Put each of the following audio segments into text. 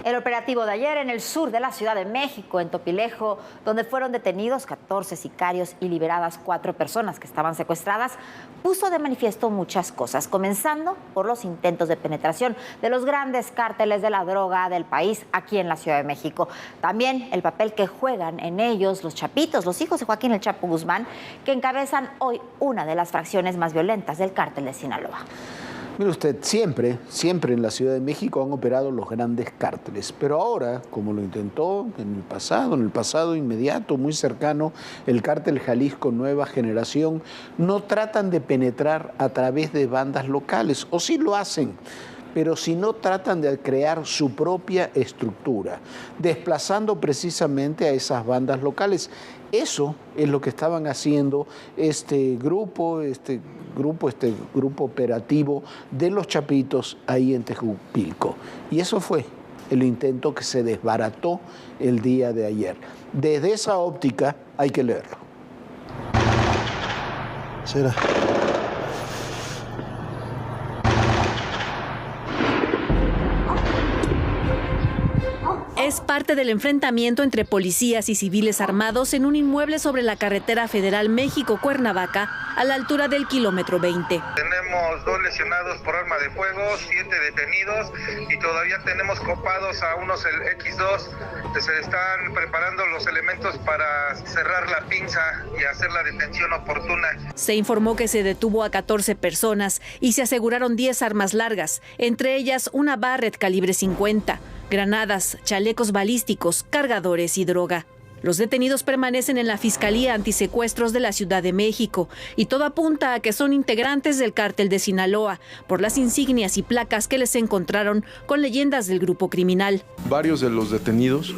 El operativo de ayer en el sur de la Ciudad de México, en Topilejo, donde fueron detenidos 14 sicarios y liberadas 4 personas que estaban secuestradas, puso de manifiesto muchas cosas, comenzando por los intentos de penetración de los grandes cárteles de la droga del país aquí en la Ciudad de México. También el papel que juegan en ellos los chapitos, los hijos de Joaquín El Chapo Guzmán, que encabezan hoy una de las fracciones más violentas del cártel de Sinaloa. Mire usted, siempre en la Ciudad de México han operado los grandes cárteles, pero ahora, como lo intentó en el pasado inmediato, muy cercano, el cártel Jalisco Nueva Generación, no tratan de penetrar a través de bandas locales, o sí lo hacen, pero si no tratan de crear su propia estructura, desplazando precisamente a esas bandas locales. Eso es lo que estaban haciendo este grupo operativo de los Chapitos ahí en Tejupilco. Y eso fue el intento que se desbarató el día de ayer. Desde esa óptica hay que leerlo. ¿Será? Es parte del enfrentamiento entre policías y civiles armados en un inmueble sobre la carretera federal México-Cuernavaca, a la altura del kilómetro 20. Tenemos 2 lesionados por arma de fuego, 7 detenidos y todavía tenemos copados a unos X2. Se están preparando los elementos para cerrar la pinza y hacer la detención oportuna. Se informó que se detuvo a 14 personas y se aseguraron 10 armas largas, entre ellas una Barrett calibre 50, granadas, chalecos balísticos, cargadores y droga. Los detenidos permanecen en la Fiscalía Antisecuestros de la Ciudad de México y todo apunta a que son integrantes del cártel de Sinaloa por las insignias y placas que les encontraron con leyendas del grupo criminal. Varios de los detenidos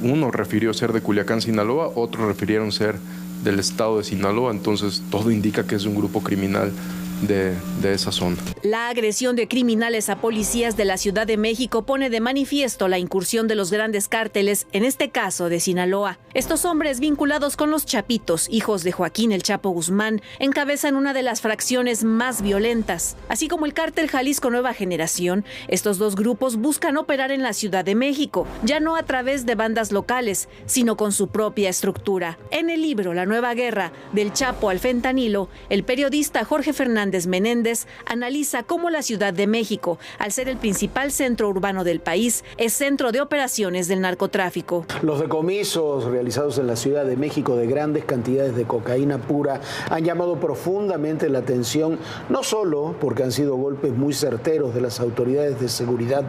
uno refirió ser de Culiacán, Sinaloa, otros refirieron ser del estado de Sinaloa, entonces todo indica que es un grupo criminal de esa zona. La agresión de criminales a policías de la Ciudad de México pone de manifiesto la incursión de los grandes cárteles, en este caso de Sinaloa. Estos hombres vinculados con los Chapitos, hijos de Joaquín El Chapo Guzmán, encabezan una de las fracciones más violentas. Así como el cártel Jalisco Nueva Generación, estos dos grupos buscan operar en la Ciudad de México, ya no a través de bandas locales, sino con su propia estructura. En el libro La Nueva Guerra, del Chapo al Fentanilo, el periodista Jorge Fernández Menéndez analiza cómo la Ciudad de México, al ser el principal centro urbano del país, es centro de operaciones del narcotráfico. Los decomisos realizados en la Ciudad de México de grandes cantidades de cocaína pura han llamado profundamente la atención, no solo porque han sido golpes muy certeros de las autoridades de seguridad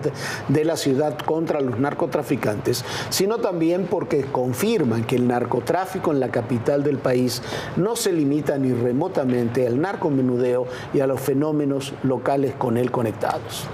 de la ciudad contra los narcotraficantes, sino también porque confirman que el narcotráfico en la capital del país no se limita ni remotamente al narcomenudeo y a los fenómenos locales con él conectados.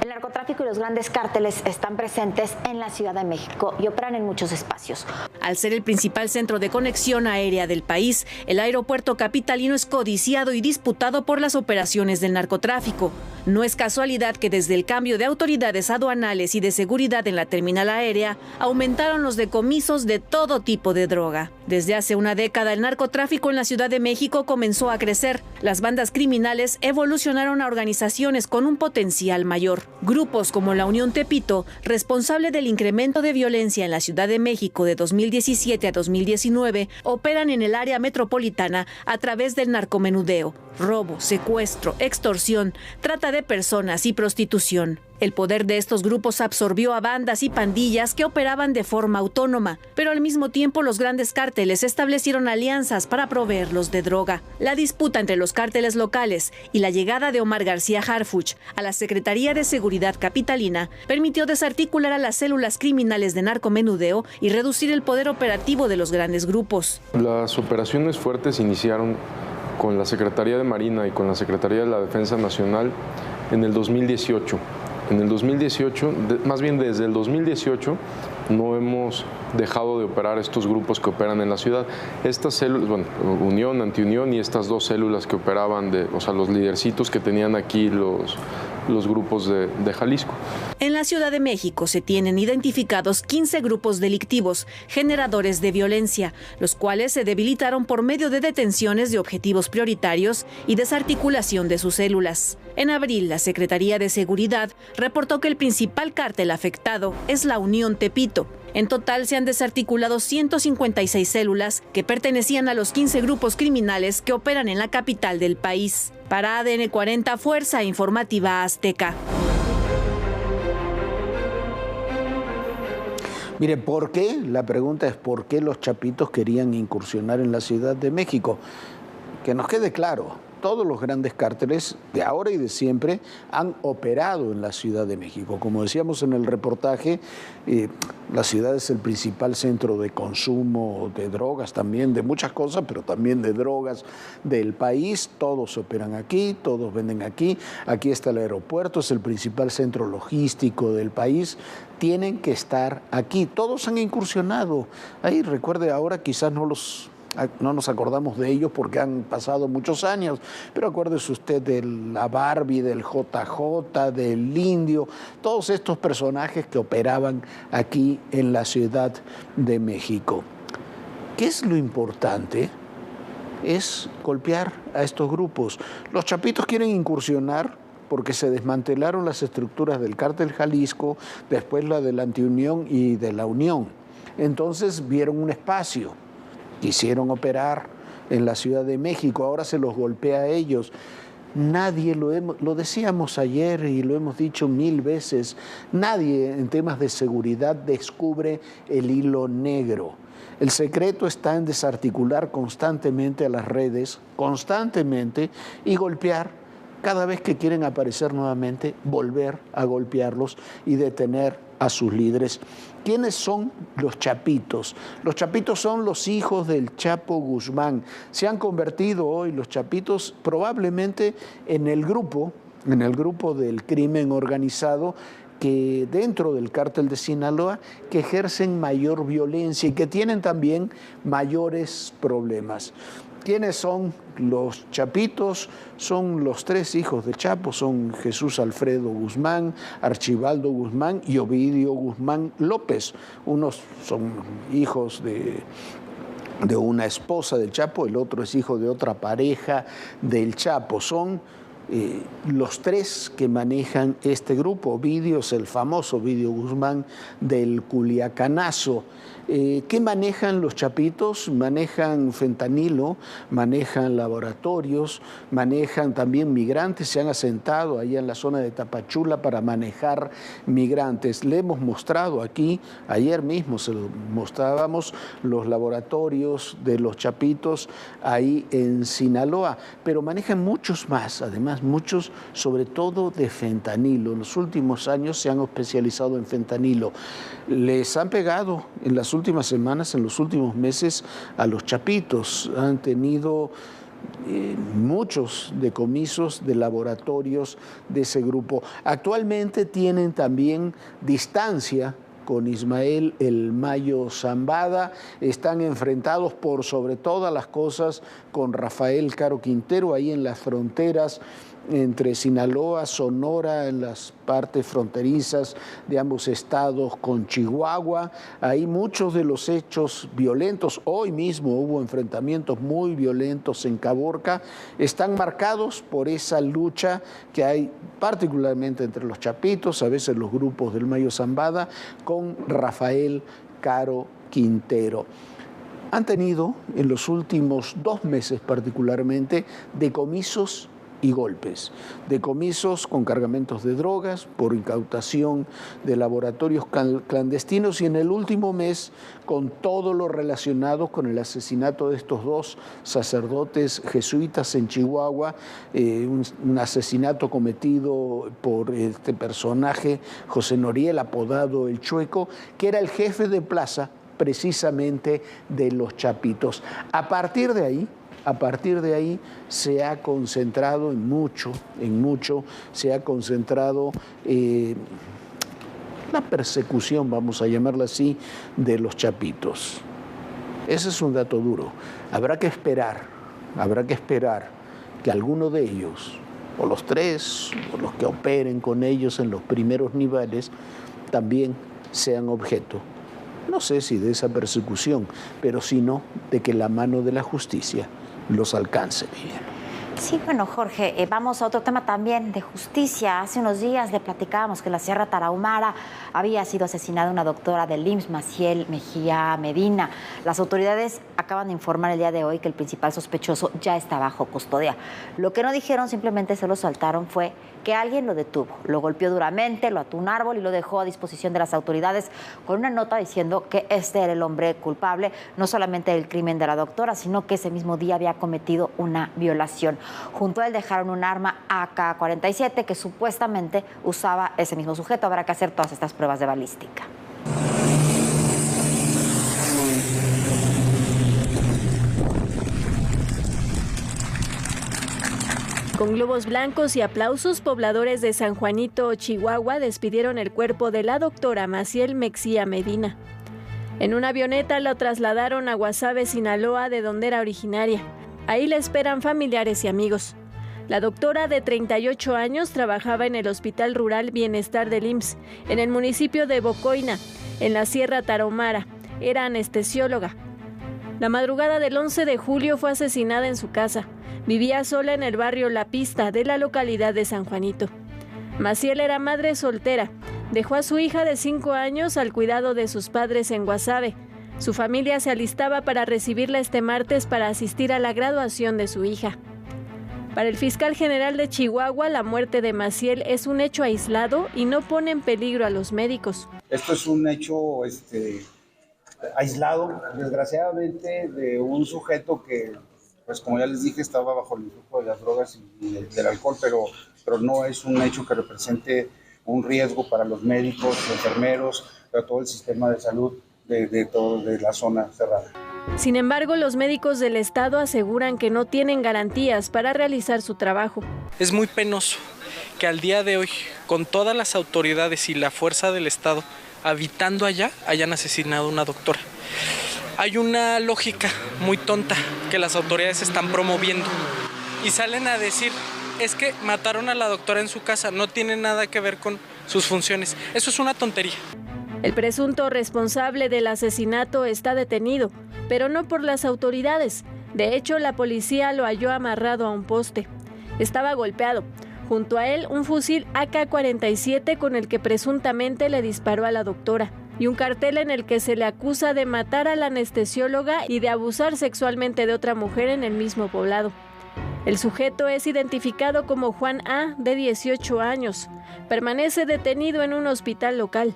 El narcotráfico y los grandes cárteles están presentes en la Ciudad de México y operan en muchos espacios. Al ser el principal centro de conexión aérea del país, el aeropuerto capitalino es codiciado y disputado por las operaciones del narcotráfico. No es casualidad que desde el cambio de autoridades aduanales y de seguridad en la terminal aérea, aumentaron los decomisos de todo tipo de droga. Desde hace una década, el narcotráfico en la Ciudad de México comenzó a crecer. Las bandas criminales evolucionaron a organizaciones con un potencial mayor. Grupos como la Unión Tepito, responsable del incremento de violencia en la Ciudad de México de 2017 a 2019, operan en el área metropolitana a través del narcomenudeo, robo, secuestro, extorsión, trata de personas y prostitución. El poder de estos grupos absorbió a bandas y pandillas que operaban de forma autónoma, pero al mismo tiempo los grandes cárteles establecieron alianzas para proveerlos de droga. La disputa entre los cárteles locales y la llegada de Omar García Harfuch a la Secretaría de Seguridad capitalina permitió desarticular a las células criminales de narcomenudeo y reducir el poder operativo de los grandes grupos. Las operaciones fuertes iniciaron con la Secretaría de Marina y con la Secretaría de la Defensa Nacional en el 2018. En el 2018, más bien desde el 2018, no hemos dejado de operar estos grupos que operan en la ciudad. Estas células, Unión, Antiunión y estas dos células que operaban, los lidercitos que tenían aquí los grupos de Jalisco. En la Ciudad de México se tienen identificados 15 grupos delictivos generadores de violencia, los cuales se debilitaron por medio de detenciones de objetivos prioritarios y desarticulación de sus células. En abril, la Secretaría de Seguridad reportó que el principal cártel afectado es la Unión Tepito. En total se han desarticulado 156 células que pertenecían a los 15 grupos criminales que operan en la capital del país. Para ADN 40, Fuerza Informativa Azteca. Mire, ¿por qué? La pregunta es ¿por qué los chapitos querían incursionar en la Ciudad de México? Que nos quede claro. Todos los grandes cárteles de ahora y de siempre han operado en la Ciudad de México. Como decíamos en el reportaje, la ciudad es el principal centro de consumo de drogas también, de muchas cosas, pero también de drogas del país. Todos operan aquí, todos venden aquí. Aquí está el aeropuerto, es el principal centro logístico del país. Tienen que estar aquí. Todos han incursionado. Ahí, recuerde, ahora quizás no nos acordamos de ellos porque han pasado muchos años, pero acuérdese usted de la Barbie, del JJ, del Indio, todos estos personajes que operaban aquí en la Ciudad de México. ¿Qué es lo importante? Es golpear a estos grupos. Los chapitos quieren incursionar porque se desmantelaron las estructuras del Cártel Jalisco, después la de la Antiunión y de la Unión. Entonces vieron un espacio. Quisieron operar en la Ciudad de México, ahora se los golpea a ellos. Nadie, lo decíamos ayer y lo hemos dicho 1000 veces, nadie en temas de seguridad descubre el hilo negro. El secreto está en desarticular constantemente a las redes, constantemente, y golpear cada vez que quieren aparecer nuevamente, volver a golpearlos y detener a sus líderes. ¿Quiénes son los chapitos? Los chapitos son los hijos del Chapo Guzmán. Se han convertido hoy los chapitos probablemente en el grupo del crimen organizado que dentro del cártel de Sinaloa que ejercen mayor violencia y que tienen también mayores problemas. ¿Quiénes son los chapitos? Son los 3 hijos de Chapo, son Jesús Alfredo Guzmán, Archibaldo Guzmán y Ovidio Guzmán López. Unos son hijos de una esposa del Chapo, el otro es hijo de otra pareja del Chapo. Son los 3 que manejan este grupo. Ovidio es el famoso Ovidio Guzmán del Culiacanazo. ¿Qué manejan los chapitos? Manejan fentanilo, manejan laboratorios, manejan también migrantes, se han asentado ahí en la zona de Tapachula para manejar migrantes. Le hemos mostrado aquí, ayer mismo se lo mostrábamos, los laboratorios de los chapitos ahí en Sinaloa, pero manejan muchos más, además muchos sobre todo de fentanilo. En los últimos años se han especializado en fentanilo. Les han pegado en las últimas semanas, en los últimos meses, a los chapitos. Han tenido muchos decomisos de laboratorios de ese grupo. Actualmente tienen también distancia con Ismael El Mayo Zambada, están enfrentados por sobre todas las cosas con Rafael Caro Quintero, ahí en las fronteras entre Sinaloa, Sonora, en las partes fronterizas de ambos estados con Chihuahua. Ahí muchos de los hechos violentos, hoy mismo hubo enfrentamientos muy violentos en Caborca, están marcados por esa lucha que hay particularmente entre los chapitos, a veces los grupos del Mayo Zambada, con Rafael Caro Quintero. Han tenido en los últimos 2 meses particularmente decomisos y golpes, decomisos con cargamentos de drogas por incautación de laboratorios clandestinos y en el último mes con todo lo relacionado con el asesinato de estos 2 sacerdotes jesuitas en Chihuahua, un asesinato cometido por este personaje José Noriel, apodado El Chueco, que era el jefe de plaza precisamente de los chapitos. A partir de ahí se ha concentrado en mucho, se ha concentrado la persecución, vamos a llamarla así, de los chapitos. Ese es un dato duro. Habrá que esperar que alguno de ellos o los 3, o los que operen con ellos en los primeros niveles, también sean objeto, no sé si de esa persecución, pero sino de que la mano de la justicia los alcance, Miguel. Sí, bueno, Jorge, vamos a otro tema también de justicia. Hace unos días le platicábamos que en la Sierra Tarahumara había sido asesinada una doctora del IMSS, Maciel Mejía Medina. Las autoridades acaban de informar el día de hoy que el principal sospechoso ya está bajo custodia. Lo que no dijeron, simplemente se lo saltaron, fue que alguien lo detuvo, lo golpeó duramente, lo ató a un árbol y lo dejó a disposición de las autoridades con una nota diciendo que este era el hombre culpable, no solamente del crimen de la doctora, sino que ese mismo día había cometido una violación. Junto a él dejaron un arma AK-47 que supuestamente usaba ese mismo sujeto. Habrá que hacer todas estas pruebas de balística. Con globos blancos y aplausos, pobladores de San Juanito, Chihuahua, despidieron el cuerpo de la doctora Maciel Mejía Medina. En una avioneta lo trasladaron a Guasave, Sinaloa, de donde era originaria. Ahí le esperan familiares y amigos. La doctora, de 38 años, trabajaba en el Hospital Rural Bienestar del IMSS, en el municipio de Bocoina, en la Sierra Tarahumara. Era anestesióloga. La madrugada del 11 de julio fue asesinada en su casa. Vivía sola en el barrio La Pista de la localidad de San Juanito. Maciel era madre soltera. Dejó a su hija de 5 años al cuidado de sus padres en Guasave. Su familia se alistaba para recibirla este martes para asistir a la graduación de su hija. Para el fiscal general de Chihuahua, la muerte de Maciel es un hecho aislado y no pone en peligro a los médicos. Esto es un hecho aislado, desgraciadamente, de un sujeto que, pues como ya les dije, estaba bajo el influjo de las drogas y del alcohol, pero no es un hecho que represente un riesgo para los médicos, enfermeros, para todo el sistema de salud de la zona cerrada. Sin embargo, los médicos del estado aseguran que no tienen garantías para realizar su trabajo. Es muy penoso que al día de hoy, con todas las autoridades y la fuerza del estado habitando allá, hayan asesinado a una doctora. Hay una lógica muy tonta que las autoridades están promoviendo y salen a decir, es que mataron a la doctora en su casa, no tiene nada que ver con sus funciones. Eso es una tontería. El presunto responsable del asesinato está detenido, pero no por las autoridades. De hecho, la policía lo halló amarrado a un poste. Estaba golpeado. Junto a él, un fusil AK-47 con el que presuntamente le disparó a la doctora, y un cartel en el que se le acusa de matar a la anestesióloga y de abusar sexualmente de otra mujer en el mismo poblado. El sujeto es identificado como Juan A., de 18 años. Permanece detenido en un hospital local.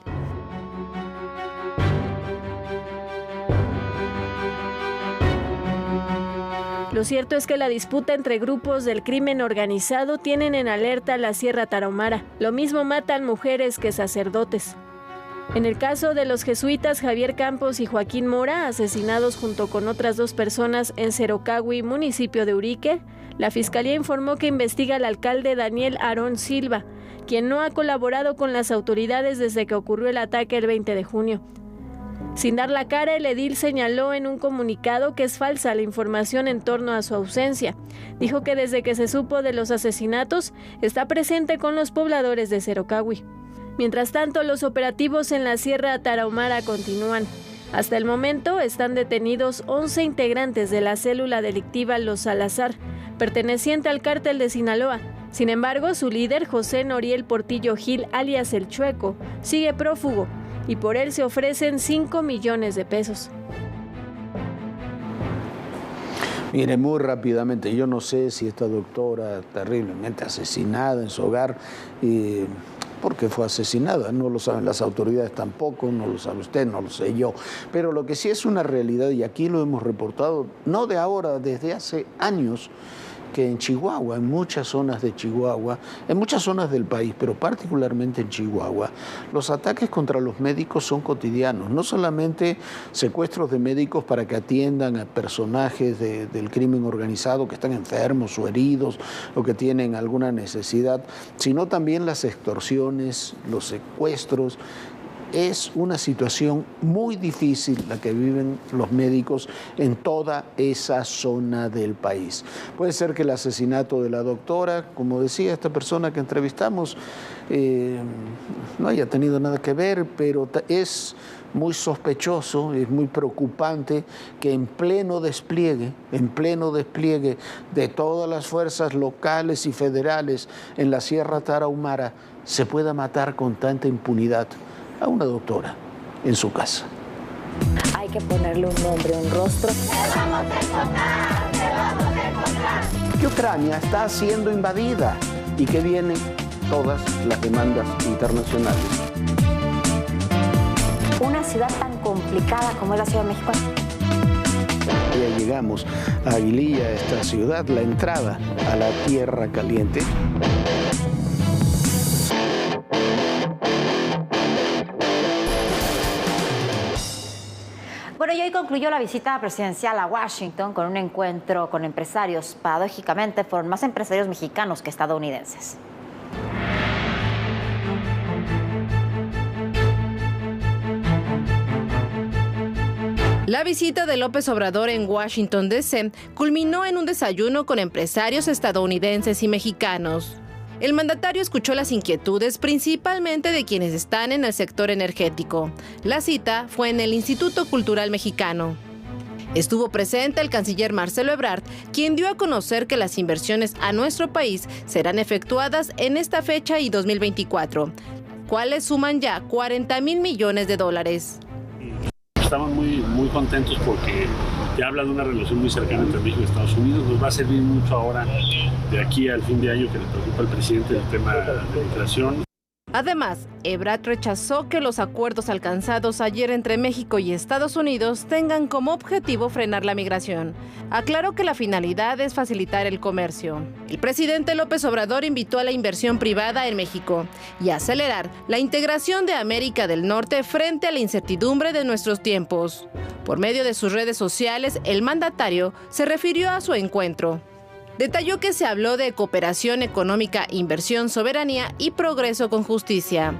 Lo cierto es que la disputa entre grupos del crimen organizado tienen en alerta la Sierra Tarahumara. Lo mismo matan mujeres que sacerdotes. En el caso de los jesuitas Javier Campos y Joaquín Mora, asesinados junto con otras 2 personas en Cerocagui, municipio de Urique, la Fiscalía informó que investiga al alcalde Daniel Aarón Silva, quien no ha colaborado con las autoridades desde que ocurrió el ataque el 20 de junio. Sin dar la cara, el edil señaló en un comunicado que es falsa la información en torno a su ausencia. Dijo que desde que se supo de los asesinatos, está presente con los pobladores de Cerocagui. Mientras tanto, los operativos en la Sierra Tarahumara continúan. Hasta el momento están detenidos 11 integrantes de la célula delictiva Los Salazar, perteneciente al cártel de Sinaloa. Sin embargo, su líder, José Noriel Portillo Gil, alias El Chueco, sigue prófugo y por él se ofrecen 5 millones de pesos. Mire, muy rápidamente, yo no sé si esta doctora terriblemente asesinada en su hogar, ¿por qué fue asesinada? No lo saben las autoridades tampoco, no lo sabe usted, no lo sé yo. Pero lo que sí es una realidad, y aquí lo hemos reportado, no de ahora, desde hace años, que en Chihuahua, en muchas zonas de Chihuahua, en muchas zonas del país, pero particularmente en Chihuahua, los ataques contra los médicos son cotidianos. No solamente secuestros de médicos para que atiendan a personajes del crimen organizado que están enfermos o heridos o que tienen alguna necesidad, sino también las extorsiones, los secuestros. es una situación muy difícil la que viven los médicos en toda esa zona del país. Puede ser que el asesinato de la doctora, como decía esta persona que entrevistamos, no haya tenido nada que ver, pero es muy sospechoso, es muy preocupante que en pleno despliegue de todas las fuerzas locales y federales en la Sierra Tarahumara se pueda matar con tanta impunidad a una doctora en su casa. Hay que ponerle un nombre, un rostro. Que Ucrania está siendo invadida y que vienen todas las demandas internacionales. Una ciudad tan complicada como es la Ciudad de México. Ya llegamos a Aguililla, esta ciudad, la entrada a la Tierra Caliente. Bueno, y hoy concluyó la visita presidencial a Washington con un encuentro con empresarios. Paradójicamente, fueron más empresarios mexicanos que estadounidenses. La visita de López Obrador en Washington, D.C. culminó en un desayuno con empresarios estadounidenses y mexicanos. El mandatario escuchó las inquietudes principalmente de quienes están en el sector energético. La cita fue en el Instituto Cultural Mexicano. Estuvo presente el canciller Marcelo Ebrard, quien dio a conocer que las inversiones a nuestro país serán efectuadas en esta fecha y 2024, cuales suman ya $40,000 millones. Estamos muy contentos porque te habla de una relación muy cercana entre México y Estados Unidos. Nos va a servir mucho ahora, de aquí al fin de año, que le preocupa al presidente el tema de inflación. Además, Ebrard rechazó que los acuerdos alcanzados ayer entre México y Estados Unidos tengan como objetivo frenar la migración. Aclaró que la finalidad es facilitar el comercio. El presidente López Obrador invitó a la inversión privada en México y a acelerar la integración de América del Norte frente a la incertidumbre de nuestros tiempos. Por medio de sus redes sociales, el mandatario se refirió a su encuentro. Detalló que se habló de cooperación económica, inversión, soberanía y progreso con justicia.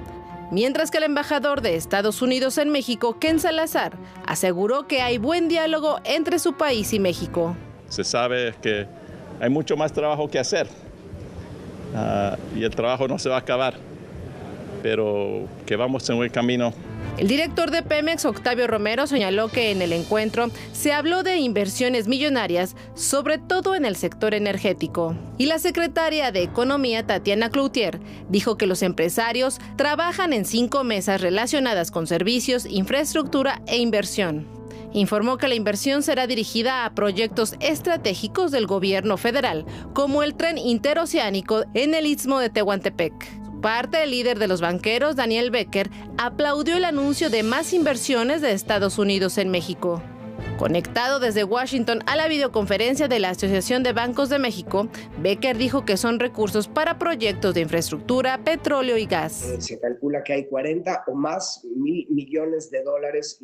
Mientras que el embajador de Estados Unidos en México, Ken Salazar, aseguró que hay buen diálogo entre su país y México. Se sabe que hay mucho más trabajo que hacer y el trabajo no se va a acabar, pero que vamos en buen camino. El director de Pemex, Octavio Romero, señaló que en el encuentro se habló de inversiones millonarias, sobre todo en el sector energético. Y la secretaria de Economía, Tatiana Cloutier, dijo que los empresarios trabajan en 5 mesas relacionadas con servicios, infraestructura e inversión. Informó que la inversión será dirigida a proyectos estratégicos del gobierno federal, como el tren interoceánico en el Istmo de Tehuantepec. Parte, el líder de los banqueros, Daniel Becker, aplaudió el anuncio de más inversiones de Estados Unidos en México. Conectado desde Washington a la videoconferencia de la Asociación de Bancos de México, Becker dijo que son recursos para proyectos de infraestructura, petróleo y gas. Se calcula que hay 40 o más $1,000 millones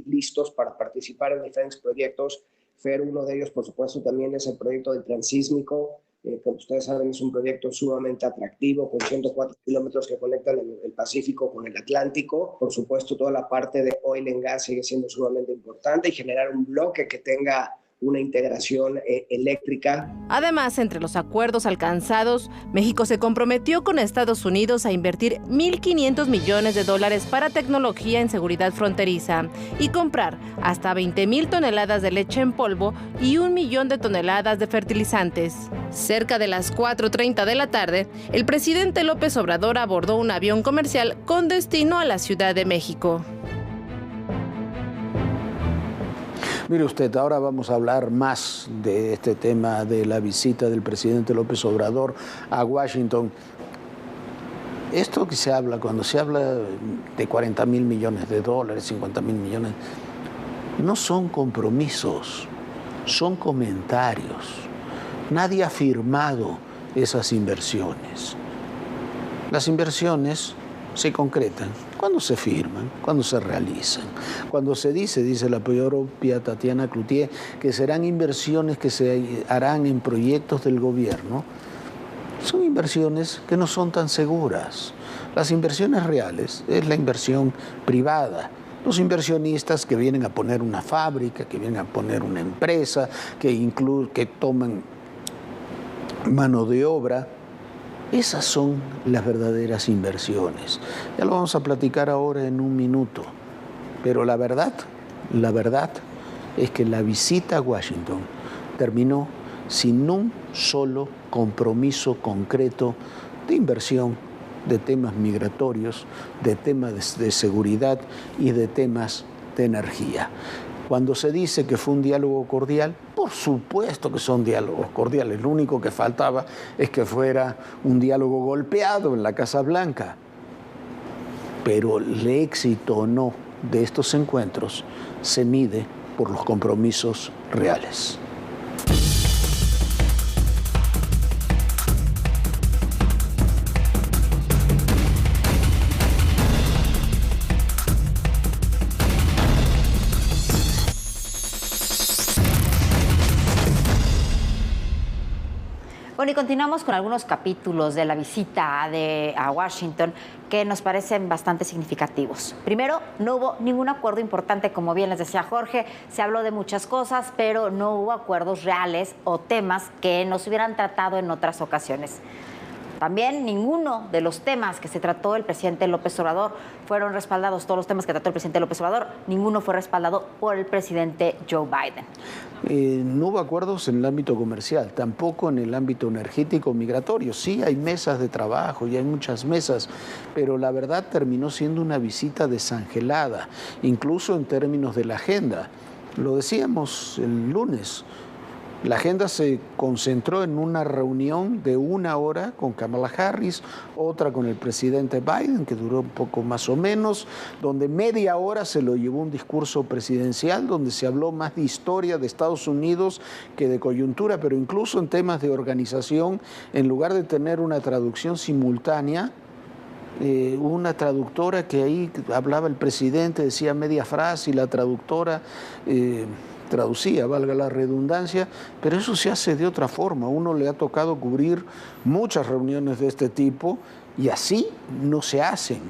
listos para participar en diferentes proyectos. FER, uno de ellos, por supuesto, también es el proyecto del Transísmico. Como ustedes saben, es un proyecto sumamente atractivo, con 104 kilómetros que conectan el Pacífico con el Atlántico. Por supuesto, toda la parte de oil and gas sigue siendo sumamente importante y generar un bloque que tenga una integración eléctrica. Además, entre los acuerdos alcanzados, México se comprometió con Estados Unidos a invertir $1,500 millones para tecnología en seguridad fronteriza y comprar hasta 20,000 toneladas de leche en polvo y 1 millón de toneladas de fertilizantes. Cerca de las 4:30 de la tarde, el presidente López Obrador abordó un avión comercial con destino a la Ciudad de México. Mire usted, ahora vamos a hablar más de este tema de la visita del presidente López Obrador a Washington. Esto que se habla, cuando se habla de $40,000 millones, $50,000 millones, no son compromisos, son comentarios. Nadie ha firmado esas inversiones. Las inversiones se concretan cuando se firman, cuando se realizan, cuando se dice la propia Tatiana Cloutier, que serán inversiones que se harán en proyectos del gobierno son inversiones que no son tan seguras. Las inversiones reales es la inversión privada. Los inversionistas que vienen a poner una fábrica, que vienen a poner una empresa, que toman mano de obra, esas son las verdaderas inversiones. Ya lo vamos a platicar ahora en un minuto. Pero la verdad es que la visita a Washington terminó sin un solo compromiso concreto de inversión, de temas migratorios, de temas de seguridad y de temas de energía. Cuando se dice que fue un diálogo cordial, por supuesto que son diálogos cordiales. Lo único que faltaba es que fuera un diálogo golpeado en la Casa Blanca. Pero el éxito o no de estos encuentros se mide por los compromisos reales. Bueno, y continuamos con algunos capítulos de la visita a Washington que nos parecen bastante significativos. Primero, no hubo ningún acuerdo importante, como bien les decía Jorge. Se habló de muchas cosas, pero no hubo acuerdos reales o temas que nos hubieran tratado en otras ocasiones. También ninguno de los temas que se trató el presidente López Obrador fueron respaldados. Todos los temas que trató el presidente López Obrador, ninguno fue respaldado por el presidente Joe Biden. No hubo acuerdos en el ámbito comercial, tampoco en el ámbito energético migratorio. Sí hay mesas de trabajo y hay muchas mesas, pero la verdad terminó siendo una visita desangelada, incluso en términos de la agenda. Lo decíamos el lunes. La agenda se concentró en una reunión de 1 hora con Kamala Harris, otra con el presidente Biden, que duró un poco más o menos, donde media hora se lo llevó un discurso presidencial, donde se habló más de historia de Estados Unidos que de coyuntura, pero incluso en temas de organización, en lugar de tener una traducción simultánea, una traductora que ahí hablaba el presidente, decía media frase y la traductora traducía, valga la redundancia, pero eso se hace de otra forma. A uno le ha tocado cubrir muchas reuniones de este tipo y así no se hacen.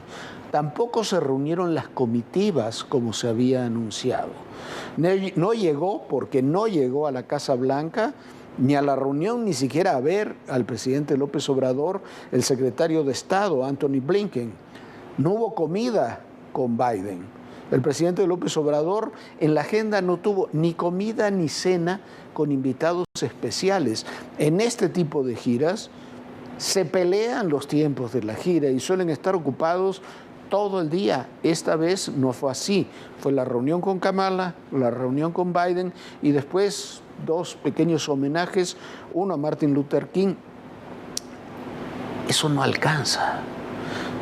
Tampoco se reunieron las comitivas como se había anunciado. No llegó, porque no llegó a la Casa Blanca, ni a la reunión, ni siquiera a ver al presidente López Obrador, el secretario de Estado, Anthony Blinken. No hubo comida con Biden. El presidente López Obrador en la agenda no tuvo ni comida ni cena con invitados especiales. En este tipo de giras se pelean los tiempos de la gira y suelen estar ocupados todo el día. Esta vez no fue así. Fue la reunión con Kamala, la reunión con Biden y después 2 pequeños homenajes, uno a Martin Luther King. Eso no alcanza.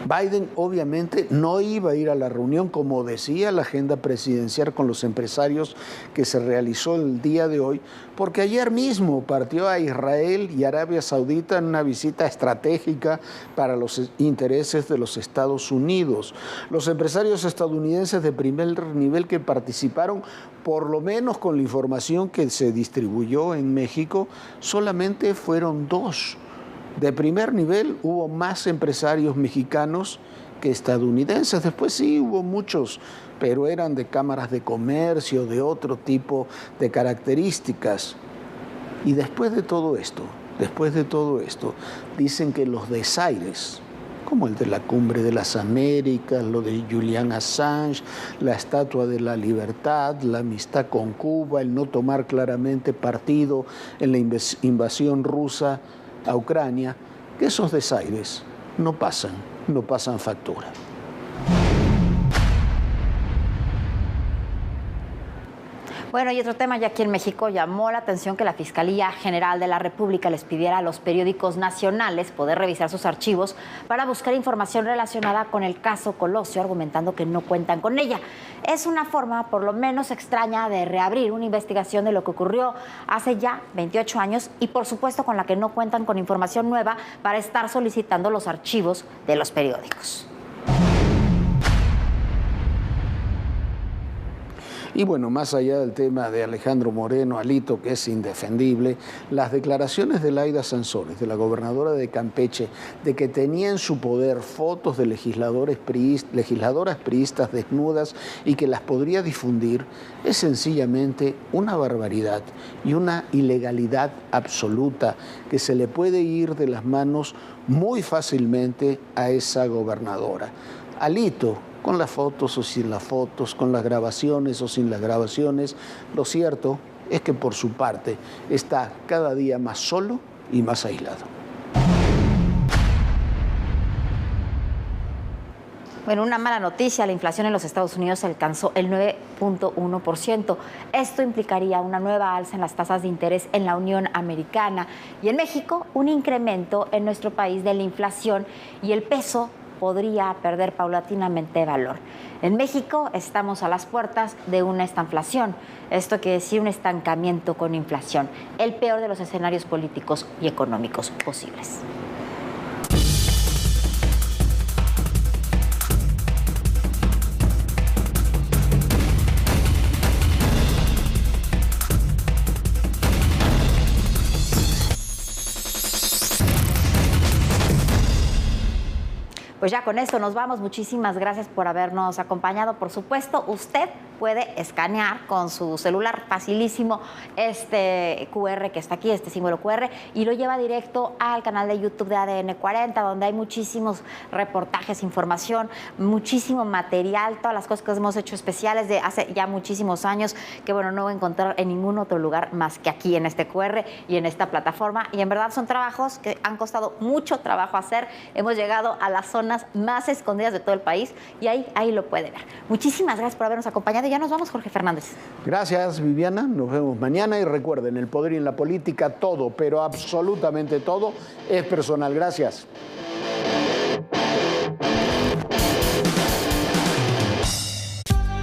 Biden obviamente no iba a ir a la reunión, como decía la agenda presidencial con los empresarios que se realizó el día de hoy, porque ayer mismo partió a Israel y Arabia Saudita en una visita estratégica para los intereses de los Estados Unidos. Los empresarios estadounidenses de primer nivel que participaron, por lo menos con la información que se distribuyó en México, solamente fueron 2. De primer nivel hubo más empresarios mexicanos que estadounidenses. Después sí hubo muchos, pero eran de cámaras de comercio, de otro tipo de características. Y después de todo esto, dicen que los desaires, como el de la Cumbre de las Américas, lo de Julian Assange, la Estatua de la Libertad, la amistad con Cuba, el no tomar claramente partido en la invasión rusa a Ucrania, que esos desaires no pasan factura. Bueno, y otro tema ya aquí en México, llamó la atención que la Fiscalía General de la República les pidiera a los periódicos nacionales poder revisar sus archivos para buscar información relacionada con el caso Colosio, argumentando que no cuentan con ella. Es una forma, por lo menos extraña, de reabrir una investigación de lo que ocurrió hace ya 28 años y, por supuesto, con la que no cuentan con información nueva para estar solicitando los archivos de los periódicos. Y bueno, más allá del tema de Alejandro Moreno, Alito, que es indefendible, las declaraciones de Laida Sansores, de la gobernadora de Campeche, de que tenía en su poder fotos de legisladoras priistas desnudas y que las podría difundir, es sencillamente una barbaridad y una ilegalidad absoluta que se le puede ir de las manos muy fácilmente a esa gobernadora. Alito, con las fotos o sin las fotos, con las grabaciones o sin las grabaciones, lo cierto es que por su parte está cada día más solo y más aislado. Bueno, una mala noticia, la inflación en los Estados Unidos alcanzó el 9.1%. Esto implicaría una nueva alza en las tasas de interés en la Unión Americana y en México un incremento en nuestro país de la inflación y el peso podría perder paulatinamente valor. En México estamos a las puertas de una estanflación. Esto quiere decir un estancamiento con inflación, el peor de los escenarios políticos y económicos posibles. Pues ya con esto nos vamos. Muchísimas gracias por habernos acompañado. Por supuesto, usted puede escanear con su celular facilísimo este QR que está aquí, este símbolo QR, y lo lleva directo al canal de YouTube de ADN 40, donde hay muchísimos reportajes, información, muchísimo material, todas las cosas que hemos hecho especiales de hace ya muchísimos años, que bueno, no voy a encontrar en ningún otro lugar más que aquí en este QR y en esta plataforma. Y en verdad son trabajos que han costado mucho trabajo hacer. Hemos llegado a las zonas más escondidas de todo el país y ahí lo puede ver. Muchísimas gracias por habernos acompañado y ya nos vamos, Jorge Fernández. Gracias, Viviana. Nos vemos mañana y recuerden, el poder y en la política todo, pero absolutamente todo es personal. Gracias.